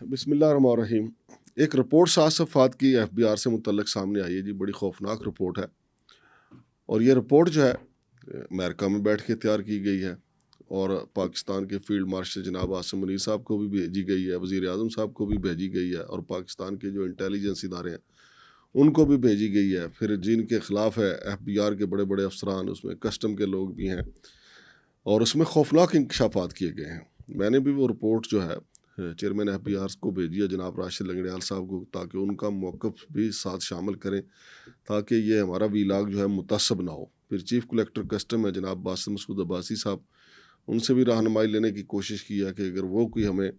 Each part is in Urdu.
بسم اللہ الرحمن الرحیم. ایک رپورٹ 7 صفحات کی FBI سے متعلق سامنے آئی ہے جی. بڑی خوفناک رپورٹ ہے اور یہ رپورٹ جو ہے امریکہ میں بیٹھ کے تیار کی گئی ہے اور پاکستان کے فیلڈ مارشل جناب عاصم منیر صاحب کو بھی بھیجی گئی ہے, وزیر اعظم صاحب کو بھی بھیجی گئی ہے اور پاکستان کے جو انٹیلیجنس ادارے ہیں ان کو بھی بھیجی گئی ہے. پھر جن کے خلاف ہے FBI کے بڑے بڑے افسران, اس میں کسٹم کے لوگ بھی ہیں اور اس میں خوفناک انکشافات کیے گئے ہیں. میں نے بھی وہ رپورٹ جو ہے چیئرمین FBI کو بھیجی ہے جناب راشد لنگڑیال صاحب کو, تاکہ ان کا موقف بھی ساتھ شامل کریں تاکہ یہ ہمارا ویلاگ جو ہے متعصب نہ ہو. پھر چیف کلیکٹر کسٹم ہے جناب باسم مسعود عباسی صاحب, ان سے بھی رہنمائی لینے کی کوشش کی ہے کہ اگر وہ کوئی ہمیں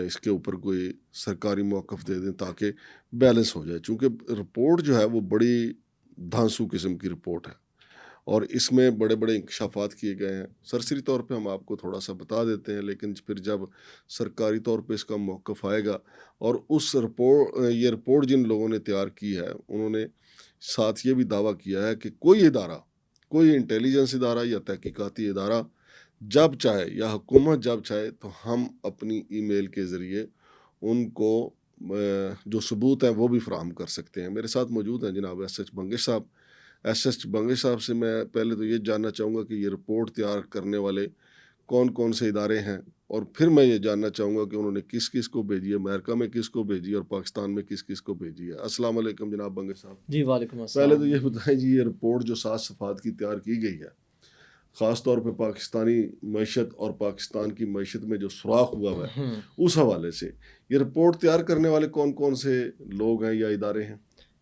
اس کے اوپر کوئی سرکاری موقف دے دیں تاکہ بیلنس ہو جائے, چونکہ رپورٹ جو ہے وہ بڑی دھانسو قسم کی رپورٹ ہے اور اس میں بڑے بڑے انکشافات کیے گئے ہیں. سرسری طور پہ ہم آپ کو تھوڑا سا بتا دیتے ہیں, لیکن پھر جب سرکاری طور پہ اس کا موقف آئے گا اور یہ رپورٹ جن لوگوں نے تیار کی ہے انہوں نے ساتھ یہ بھی دعویٰ کیا ہے کہ کوئی ادارہ, کوئی انٹیلیجنس ادارہ یا تحقیقاتی ادارہ جب چاہے یا حکومت جب چاہے تو ہم اپنی ای میل کے ذریعے ان کو جو ثبوت ہیں وہ بھی فراہم کر سکتے ہیں. میرے ساتھ موجود ہیں جناب SH بنگش صاحب. SH بنگش صاحب سے میں پہلے تو یہ جاننا چاہوں گا کہ یہ رپورٹ تیار کرنے والے کون کون سے ادارے ہیں, اور پھر میں یہ جاننا چاہوں گا کہ انہوں نے کس کس کو بھیجی ہے, امریکہ میں کس کو بھیجی ہے اور پاکستان میں کس کس کو بھیجی ہے. السلام علیکم جناب بنگش صاحب. جی وعلیکم السلام. پہلے تو یہ بتائیں جی, یہ رپورٹ جو 7 صفحات کی تیار کی گئی ہے, خاص طور پہ پاکستانی معیشت اور پاکستان کی معیشت میں جو سوراخ ہوا ہے اس حوالے سے یہ رپورٹ تیار کرنے والے کون کون سے لوگ ہیں یا ادارے ہیں؟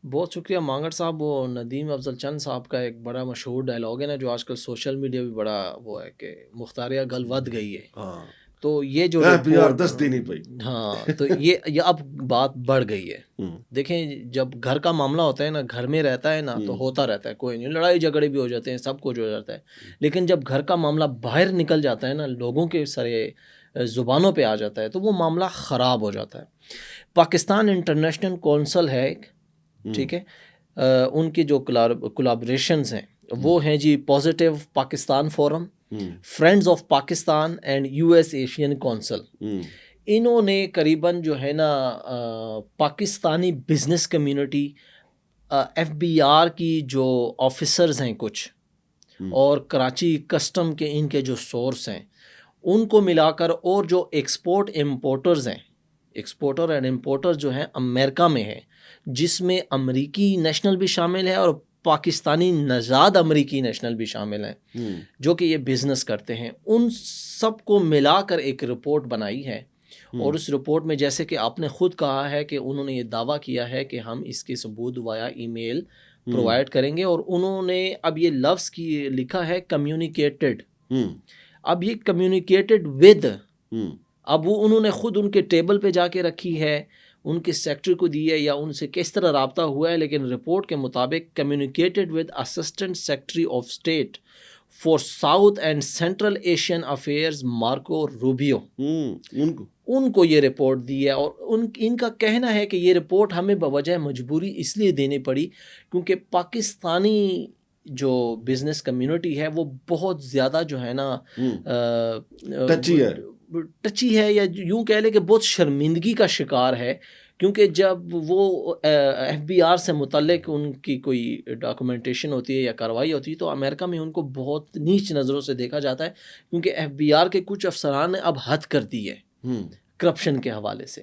بہت شکریہ مانگڑ صاحب. وہ ندیم افضل چند صاحب کا ایک بڑا مشہور ڈائلاگ ہے نا, جو آج کل سوشل میڈیا بھی بڑا وہ ہے کہ مختاریہ گل ود گئی ہے. ہاں, تو یہ جو دس دی نہیں پئی. ہاں, تو یہ اب بات بڑھ گئی ہے. دیکھیں, جب گھر کا معاملہ ہوتا ہے نا, گھر میں رہتا ہے نا, تو ہوتا رہتا ہے, کوئی نہیں, لڑائی جھگڑے بھی ہو جاتے ہیں, سب کچھ ہو جاتا ہے. لیکن جب گھر کا معاملہ باہر نکل جاتا ہے نا, لوگوں کے سارے زبانوں پہ آ جاتا ہے, تو وہ معاملہ خراب ہو جاتا ہے. پاکستان انٹرنیشنل کونسل ہے ایک, ٹھیک ہے, ان کی جو کولابریشنز ہیں وہ ہیں جی positive Pakistan forum, friends of Pakistan and US Asian council. انہوں نے قریباً جو ہے نا پاکستانی بزنس کمیونٹی, FBI کی جو آفیسرز ہیں کچھ, اور کراچی کسٹم کے ان کے جو سورس ہیں, ان کو ملا کر, اور جو ایکسپورٹ امپورٹرز ہیں, ایکسپورٹر اینڈ امپورٹر جو ہیں امریکہ میں ہیں, جس میں امریکی نیشنل بھی شامل ہے اور پاکستانی نژاد امریکی نیشنل بھی شامل ہیں جو کہ یہ بزنس کرتے ہیں, ان سب کو ملا کر ایک رپورٹ بنائی ہے. اور اس رپورٹ میں جیسے کہ آپ نے خود کہا ہے کہ انہوں نے یہ دعویٰ کیا ہے کہ ہم اس کے ثبوت وایا ای میل پرووائڈ کریں گے, اور انہوں نے اب یہ لفظ کی لکھا ہے کمیونیکیٹڈ. اب یہ کمیونیکیٹڈ ود, اب وہ انہوں نے خود ان کے ٹیبل پہ جا کے رکھی ہے, ان کے سیکٹری کو دی ہے یا ان سے کس طرح رابطہ ہوا ہے, لیکن رپورٹ کے مطابق communicated with assistant secretary of state for south and central Asian affairs Marco Rubio, ان کو یہ رپورٹ دی ہے. اور ان کا کہنا ہے کہ یہ رپورٹ ہمیں بوجہ مجبوری اس لیے دینی پڑی کیونکہ پاکستانی جو بزنس کمیونٹی ہے وہ بہت زیادہ جو ہے نا ٹچی ہے, یا یوں کہہ لیں کہ بہت شرمندگی کا شکار ہے, کیونکہ جب وہ FBI سے متعلق ان کی کوئی ڈاکومنٹیشن ہوتی ہے یا کارروائی ہوتی ہے تو امریکہ میں ان کو بہت نیچ نظروں سے دیکھا جاتا ہے, کیونکہ FBI کے کچھ افسران نے اب حد کر دی ہے کرپشن کے حوالے سے.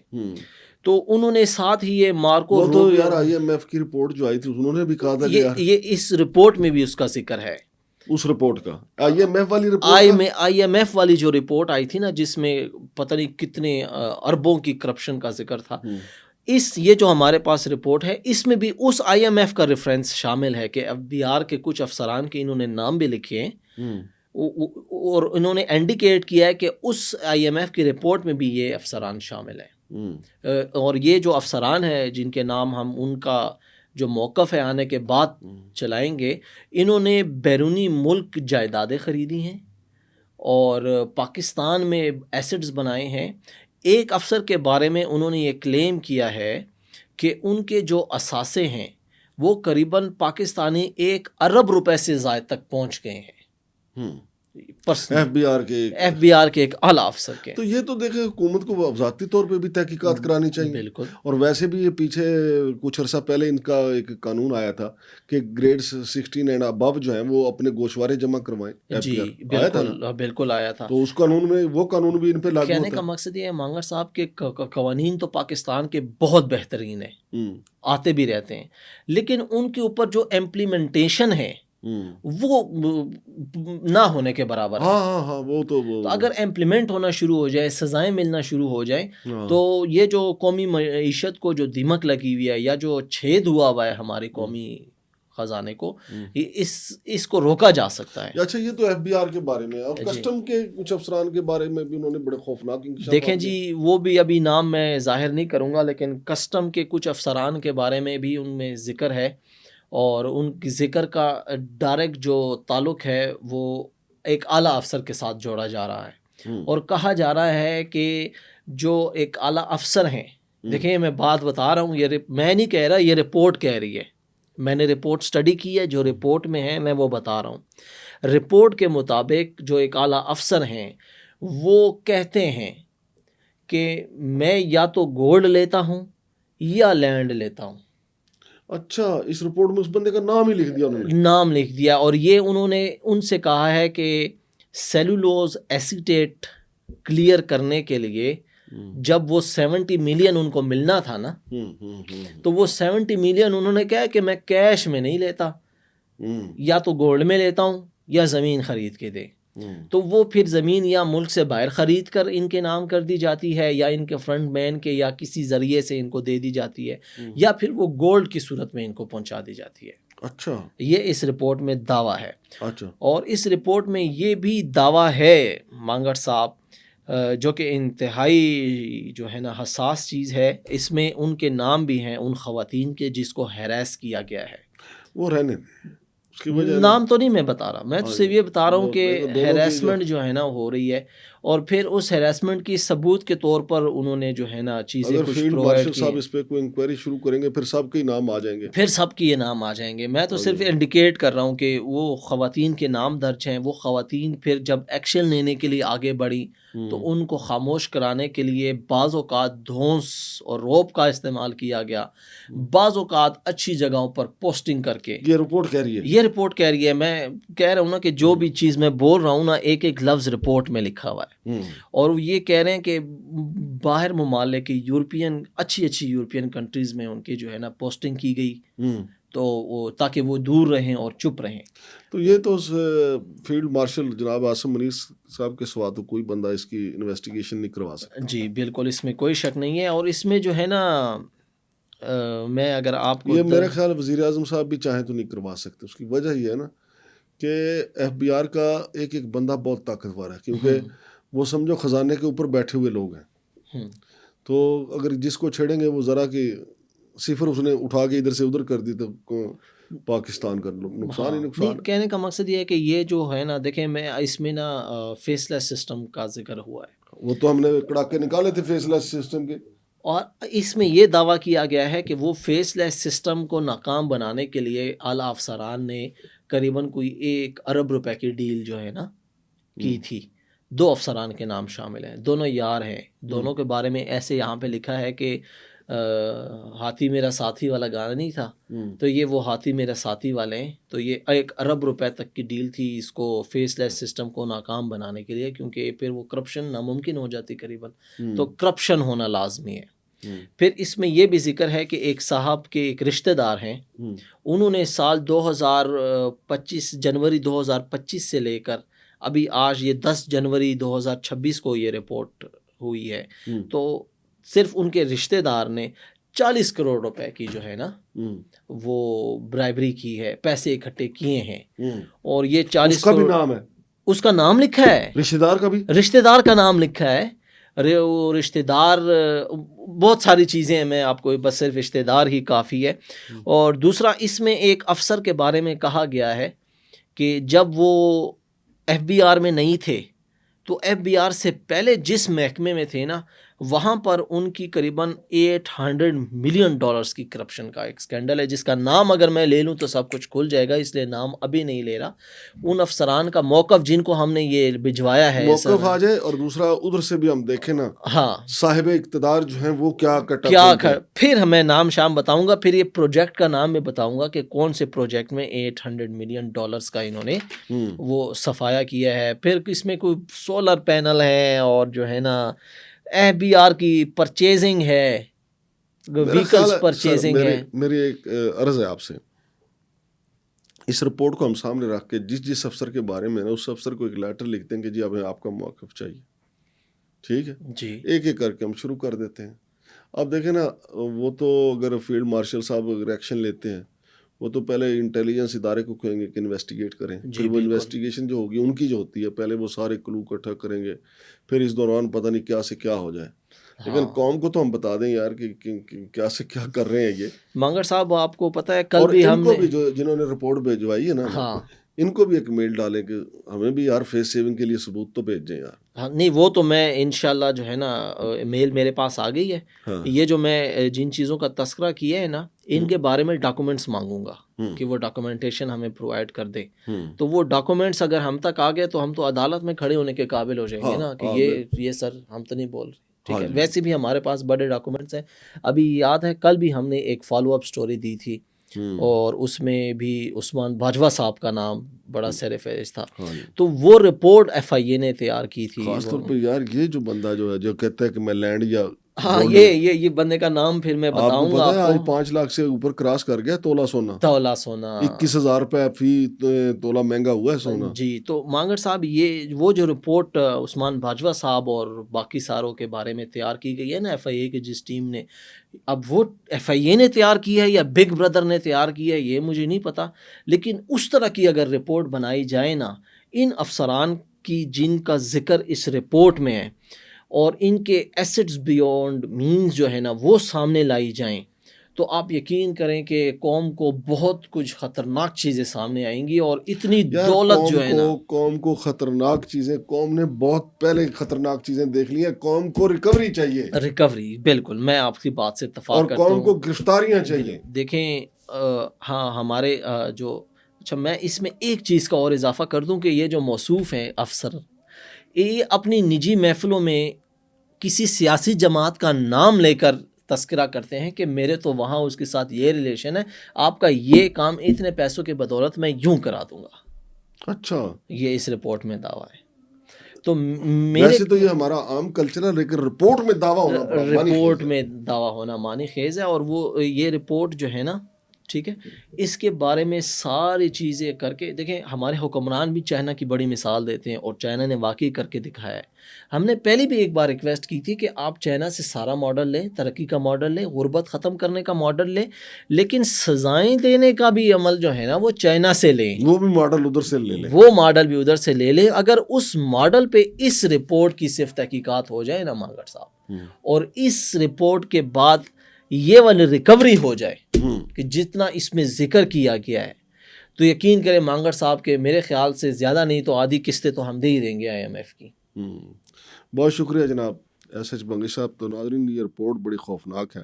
تو انہوں نے ساتھ ہی یہ مارکو تو یار IMF کی رپورٹ جو آئی تھی انہوں نے بھی کہا تھا کہ یہ اس رپورٹ میں بھی اس کا ذکر ہے, اس رپورٹ کا IMF والی جو رپورٹ آئی تھی نا, جس میں پتہ نہیں کتنے اربوں کی کرپشن کا ذکر تھا. یہ جو ہمارے پاس رپورٹ ہے اس میں بھی اس IMF کا ریفرنس شامل ہے کہ FBI کے کچھ افسران کے انہوں نے نام بھی لکھے ہیں, اور انہوں نے انڈیکیٹ کیا ہے کہ اس IMF کی رپورٹ میں بھی یہ افسران شامل ہیں. اور یہ جو افسران ہیں جن کے نام ہم ان کا جو موقف ہے آنے کے بعد چلائیں گے, انہوں نے بیرونی ملک جائیدادیں خریدی ہیں اور پاکستان میں ایسٹس بنائے ہیں. ایک افسر کے بارے میں انہوں نے یہ کلیم کیا ہے کہ ان کے جو اثاثے ہیں وہ قریباً پاکستانی 1 ارب روپے سے زائد تک پہنچ گئے ہیں. FBI کے FBI کے ایک اعلیٰ افسر کے. تو یہ تو دیکھیں حکومت کو ذاتی طور پہ بھی تحقیقات کرانی چاہیے. بالکل. اور ویسے بھی یہ پیچھے کچھ عرصہ پہلے ان کا ایک قانون آیا تھا کہ گریڈ 16 اینڈ ابو جو ہیں وہ اپنے گوشوارے جمع کروائیں. جی بالکل آیا تھا. تو اس قانون میں وہ قانون بھی ان پہ لاگو ہوتا ہے. کہنے کا مقصد یہ ہے مانگڑ صاحب کے قوانین تو پاکستان کے بہت بہترین ہیں, آتے بھی رہتے ہیں, لیکن ان کے اوپر جو امپلیمنٹیشن ہے وہ نہ ہونے کے برابر ہے. ہاں وہ تو اگر امپلیمنٹ ہونا شروع ہو جائے, سزائیں ملنا شروع ہو جائیں, تو یہ جو قومی معیشت کو جو دیمک لگی ہوئی ہے یا جو چھید ہوا ہوا ہے ہماری قومی خزانے کو, اس کو روکا جا سکتا ہے. اچھا یہ تو FBI کے بارے میں. اور کسٹم کے کچھ افسران کے بارے میں بھی انہوں نے بڑے خوفناک انکشافات دیکھیں جی, وہ بھی ابھی نام میں ظاہر نہیں کروں گا, لیکن کسٹم کے کچھ افسران کے بارے میں بھی ان میں ذکر ہے, اور ان کی ذکر کا ڈائریکٹ جو تعلق ہے وہ ایک اعلیٰ افسر کے ساتھ جوڑا جا رہا ہے. اور کہا جا رہا ہے کہ جو ایک اعلیٰ افسر ہیں, دیکھیں میں بات بتا رہا ہوں, یہ میں نہیں کہہ رہا, یہ رپورٹ کہہ رہی ہے, میں نے رپورٹ سٹڈی کی ہے, جو رپورٹ میں ہے میں وہ بتا رہا ہوں. رپورٹ کے مطابق جو ایک اعلیٰ افسر ہیں وہ کہتے ہیں کہ میں یا تو گولڈ لیتا ہوں یا لینڈ لیتا ہوں. اچھا, اس رپورٹ میں اس بندے کا نام ہی لکھ دیا انہوں نے. نام لکھ دیا, اور یہ انہوں نے ان سے کہا ہے کہ سیلولوز ایسیٹیٹ کلیئر کرنے کے لیے جب وہ 70 ملین ان کو ملنا تھا نا, تو وہ 70 ملین انہوں نے کہا کہ میں کیش میں نہیں لیتا, یا تو گولڈ میں لیتا ہوں یا زمین خرید کے دے. تو وہ پھر زمین یا ملک سے باہر خرید کر ان کے نام کر دی جاتی ہے, یا ان کے فرنٹ مین کے یا کسی ذریعے سے ان کو دے دی جاتی ہے, یا پھر وہ گولڈ کی صورت میں ان کو پہنچا دی جاتی ہے. اچھا, یہ اس رپورٹ میں دعویٰ ہے. اچھا, اور اس رپورٹ میں یہ بھی دعویٰ ہے مانگڑ صاحب, جو کہ انتہائی جو ہے نا حساس چیز ہے, اس میں ان کے نام بھی ہیں ان خواتین کے جس کو ہیراس کیا گیا ہے. وہ رہنے اس کی وجہ نام تو نہیں میں بتا رہا, میں تو صرف یہ بتا رہا ہوں کہ ہیراسمنٹ جو ہے نا ہو رہی ہے, اور پھر اس ہیراسمنٹ کی ثبوت کے طور پر انہوں نے جو ہے نا چیزیں کچھ پرووائڈ کی. اس پہ کوئی انکوائری شروع کریں گے پھر سب کے نام آ جائیں گے, پھر سب کے یہ نام آ جائیں گے. میں تو صرف انڈیکیٹ کر رہا ہوں کہ وہ خواتین کے نام درج ہیں. وہ خواتین پھر جب ایکشن لینے کے لیے آگے بڑھی تو ان کو خاموش کرانے کے لیے بعض اوقات دھونس اور روب کا استعمال کیا گیا, بعض اوقات اچھی جگہوں پر پوسٹنگ کر کے. یہ رپورٹ کہہ رہی ہے, یہ رپورٹ کہہ رہی ہے. میں کہہ رہا ہوں نا کہ جو بھی چیز میں بول رہا ہوں نا, ایک ایک لفظ رپورٹ میں لکھا ہوا ہے. اور یہ کہہ رہے ہیں کہ باہر ممالک کی یورپین اچھی یورپین کنٹریز میں ان کی جو ہے نا پوسٹنگ کی گئی, تو وہ تاکہ وہ دور رہیں اور چپ رہیں. تو یہ تو فیلڈ مارشل جناب عاصم منیر صاحب کے سوا تو کوئی بندہ اس کی انویسٹیگیشن نہیں کروا سکتا. جی بالکل, اس میں کوئی شک نہیں ہے. اور اس میں جو ہے نا میں اگر آپ کو, یہ میرے خیال وزیر اعظم صاحب بھی چاہیں تو نہیں کروا سکتے. اس کی وجہ یہ ہے نا کہ FBI کا ایک ایک بندہ بہت طاقتور ہے, کیونکہ وہ سمجھو خزانے کے اوپر بیٹھے ہوئے لوگ ہیں. تو اگر جس کو چھیڑیں گے وہ ذرا کہ صفر اس نے اٹھا کے ادھر سے ادھر کر دی تو پاکستان کا نقصان ہی نقصان. کہنے کا مقصد یہ ہے کہ یہ جو ہے نا, دیکھیں میں اس میں نا فیس لیس سسٹم کا ذکر ہوا ہے, وہ تو ہم نے کڑاکے نکالے تھے فیس لیس سسٹم کے. اور اس میں یہ دعویٰ کیا گیا ہے کہ وہ فیس لیس سسٹم کو ناکام بنانے کے لیے اعلیٰ افسران نے قریباً کوئی 1 ارب روپے کی ڈیل جو ہے نا کی تھی. 2 افسران کے نام شامل ہیں, دونوں یار ہیں. دونوں کے بارے میں ایسے یہاں پہ لکھا ہے کہ ہاتھی میرا ساتھی والا گانا نہیں تھا, تو یہ وہ ہاتھی میرا ساتھی والے ہیں. تو یہ 1 ارب روپے تک کی ڈیل تھی اس کو فیس لیس سسٹم کو ناکام بنانے کے لیے, کیونکہ پھر وہ کرپشن ناممکن ہو جاتی قریباً. تو کرپشن ہونا لازمی ہے. پھر اس میں یہ بھی ذکر ہے کہ ایک صاحب کے ایک رشتہ دار ہیں, انہوں نے سال 2025 جنوری 2025 سے لے کر ابھی آج یہ 10 جنوری 2026 کو یہ رپورٹ ہوئی ہے, تو صرف ان کے رشتہ دار نے 40 کروڑ روپے کی جو ہے نا وہ برائبری کی ہے, پیسے اکٹھے کیے ہیں. اور یہ 40 کا بھی نام ہے, اس کا نام لکھا ہے, رشتہ دار کا بھی, رشتہ دار کا نام لکھا ہے. رشتہ دار بہت ساری چیزیں ہیں, میں آپ کو بس صرف رشتہ دار ہی کافی ہے. اور دوسرا اس میں ایک افسر کے بارے میں کہا گیا ہے کہ جب وہ FBI میں نہیں تھے تو FBI سے پہلے جس محکمے میں تھے نا, وہاں پر ان کی قریباً $800 ملین کی کرپشن کا ایک اسکینڈل ہے، جس کا نام اگر میں لے لوں تو سب کچھ کھل جائے گا، اس لیے نام ابھی نہیں لے رہا. ان افسران کا موقف جن کو ہم نے یہ بھجوایا ہے موقف آ جائے، اور دوسرا ادھر سے بھی ہم دیکھیں نا ہاں صاحب اقتدار جو ہیں وہ کیا پھر میں نام شام بتاؤں گا، پھر یہ پروجیکٹ کا نام میں بتاؤں گا کہ کون سے پروجیکٹ میں $800 ملین کا انہوں نے وہ صفایا کیا ہے. پھر اس میں کوئی سولر پینل ہے، اور جو ہے نا FBR کی پرچیزنگ ہے، ویکلز پرچیزنگ ہے. میری ایک عرض ہے آپ سے، اس رپورٹ کو ہم سامنے رکھ کے جس افسر کے بارے میں نا اس افسر کو ایک لیٹر لکھتے ہیں کہ جی اب آپ کا موقف چاہیے، ٹھیک ہے جی، ایک ایک کر کے ہم شروع کر دیتے ہیں. اب دیکھیں نا، وہ تو اگر فیلڈ مارشل صاحب اگر ایکشن لیتے ہیں، وہ تو پہلے انٹیلیجنس ادارے کو کہیں گے کہ انویسٹیگیٹ کریں، پھر وہ انویسٹیگیشن جو ہوگی ان کی جو ہوتی ہے، پہلے وہ سارے کلو اکٹھا کریں گے، پھر اس دوران پتہ نہیں کیا سے کیا ہو جائے. لیکن قوم کو تو ہم بتا دیں یار کہ کیا سے کیا کر رہے ہیں یہ. مانگڑ صاحب آپ کو پتہ ہے کل بھی ہم کو بھی جنہوں نے رپورٹ بھیجوائی ہے نا، ان کو بھی ایک میل ڈالیں کہ ہمیں بھی یار فیس سیونگ کے لیے ثبوت تو بھیج دیں یار. ہاں نہیں، وہ تو میں انشاءاللہ جو ہے نا میل میرے پاس آ گئی ہے. یہ جو میں جن چیزوں کا تذکرہ کیا ہے نا، ان کے بارے میں ڈاکومنٹس مانگوں گا کہ وہ ڈاکومنٹیشن ہمیں پرووائڈ کر دیں. تو وہ ڈاکومنٹس اگر ہم تک آ گئے تو ہم تو عدالت میں کھڑے ہونے کے قابل ہو جائیں گے نا کہ یہ سر ہم تو نہیں بول رہے، ٹھیک ہے. ویسے بھی ہمارے پاس بڑے ڈاکومنٹس ہیں. ابھی یاد ہے کل بھی ہم نے ایک فالو اپ سٹوری دی تھی، اور اس میں بھی عثمان باجوہ صاحب کا نام بڑا سر فہرست تھا. تو وہ رپورٹ FIA نے تیار کی تھی. خاص طور پہ یار یہ جو بندہ جو ہے جو کہتا ہے کہ میں لینڈ یا ہاں یہ بندے کا نام پھر میں بتاؤں گا آپ کو. 5 لاکھ سے اوپر کراس کر گیا تولا سونا 21,000 روپے فی تولا مہنگا ہوا ہے سونا. جی تو مانگڑ صاحب یہ وہ جو رپورٹ عثمان باجوہ صاحب اور باقی ساروں کے بارے میں تیار کی گئی ہے نا FIA کی جس ٹیم نے، اب وہ FIA نے تیار کی ہے یا بگ بردر نے تیار کی ہے یہ مجھے نہیں پتا، لیکن اس طرح کی اگر رپورٹ بنائی جائے نا، ان افسران کی جن کا ذکر اس رپورٹ میں ہے، اور ان کے ایسٹس بیونڈ مینز جو ہے نا وہ سامنے لائی جائیں، تو آپ یقین کریں کہ قوم کو بہت کچھ خطرناک چیزیں سامنے آئیں گی. اور اتنی دولت جو ہے نا، قوم کو خطرناک چیزیں، قوم نے بہت پہلے خطرناک چیزیں دیکھ لی ہیں. قوم کو ریکوری چاہیے. ریکوری، بالکل میں آپ کی بات سے اتفاق کرتا ہوں. اور قوم کو گرفتاریاں چاہیے. دیکھیں ہاں ہمارے جو اچھا میں اس میں ایک چیز کا اور اضافہ کر دوں کہ یہ جو موصوف ہیں افسر، یہ اپنی نجی محفلوں میں کسی سیاسی جماعت کا نام لے کر تذکرہ کرتے ہیں کہ میرے تو وہاں اس کے ساتھ یہ ریلیشن ہے، آپ کا یہ کام اتنے پیسوں کے بدولت میں یوں کرا دوں گا. اچھا، یہ اس رپورٹ میں دعویٰ ہے. تو ویسے تو یہ ہمارا عام کلچر ہے، لیکن رپورٹ میں دعویٰ ہونا معنی خیز ہے. اور وہ یہ رپورٹ جو ہے نا، ٹھیک ہے، اس کے بارے میں ساری چیزیں کر کے دیکھیں. ہمارے حکمران بھی چائنا کی بڑی مثال دیتے ہیں، اور چائنا نے واقعی کر کے دکھایا ہے. ہم نے پہلے بھی ایک بار ریکویسٹ کی تھی کہ آپ چائنا سے سارا ماڈل لیں، ترقی کا ماڈل لیں، غربت ختم کرنے کا ماڈل لیں، لیکن سزائیں دینے کا بھی عمل جو ہے نا وہ چائنا سے لیں. وہ بھی ماڈل ادھر سے لے لیں، وہ ماڈل بھی ادھر سے لے لیں. اگر اس ماڈل پہ اس رپورٹ کی صرف تحقیقات ہو جائے نا مانگڑ صاحب، اور اس رپورٹ کے بعد یہ والی ریکوری ہو جائے کہ جتنا اس میں ذکر کیا گیا ہے، تو یقین کریں مانگڑ صاحب کے میرے خیال سے زیادہ نہیں تو آدھی قسطیں تو ہم دے ہی دیں گے IMF کی. بہت شکریہ جناب SH بنگش صاحب. تو ناظرین یہ رپورٹ بڑی خوفناک ہے.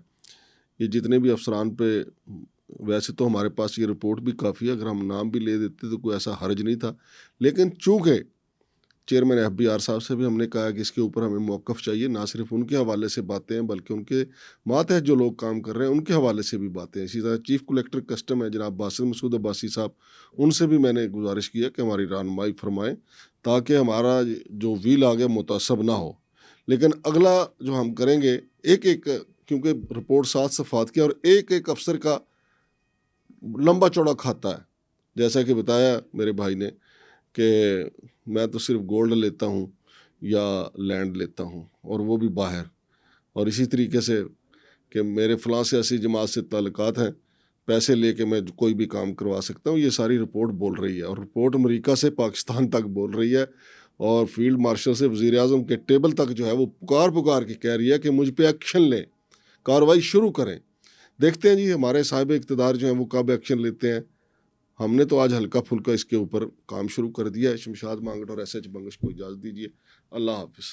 یہ جتنے بھی افسران پہ، ویسے تو ہمارے پاس یہ رپورٹ بھی کافی ہے، اگر ہم نام بھی لے دیتے تو کوئی ایسا حرج نہیں تھا، لیکن چونکہ چیئرمین FBR صاحب سے بھی ہم نے کہا کہ اس کے اوپر ہمیں موقف چاہیے، نہ صرف ان کے حوالے سے باتیں ہیں بلکہ ان کے ماتحت جو لوگ کام کر رہے ہیں ان کے حوالے سے بھی باتیں ہیں. اسی طرح چیف کلیکٹر کسٹم ہے جناب باسط مسعود عباسی صاحب، ان سے بھی میں نے گزارش کیا کہ ہماری رہنمائی فرمائیں تاکہ ہمارا جو ویل آگے متعصب نہ ہو. لیکن اگلا جو ہم کریں گے ایک ایک، کیونکہ رپورٹ 7 صفحات کی اور ایک ایک افسر کا لمبا چوڑا کھاتا ہے. جیسا کہ بتایا میرے بھائی نے کہ میں تو صرف گولڈ لیتا ہوں یا لینڈ لیتا ہوں، اور وہ بھی باہر، اور اسی طریقے سے کہ میرے فلاں سیاسی جماعت سے تعلقات ہیں، پیسے لے کے میں کوئی بھی کام کروا سکتا ہوں. یہ ساری رپورٹ بول رہی ہے، اور رپورٹ امریکہ سے پاکستان تک بول رہی ہے، اور فیلڈ مارشل سے وزیر اعظم کے ٹیبل تک جو ہے وہ پکار کے کہہ رہی ہے کہ مجھ پہ ایکشن لیں، کارروائی شروع کریں. دیکھتے ہیں جی ہمارے صاحب اقتدار جو ہیں وہ کب ایکشن لیتے ہیں. ہم نے تو آج ہلکا پھلکا اس کے اوپر کام شروع کر دیا ہے. شمشاد مانگٹ اور SH بنگش کو اجازت دیجیے. اللہ حافظ.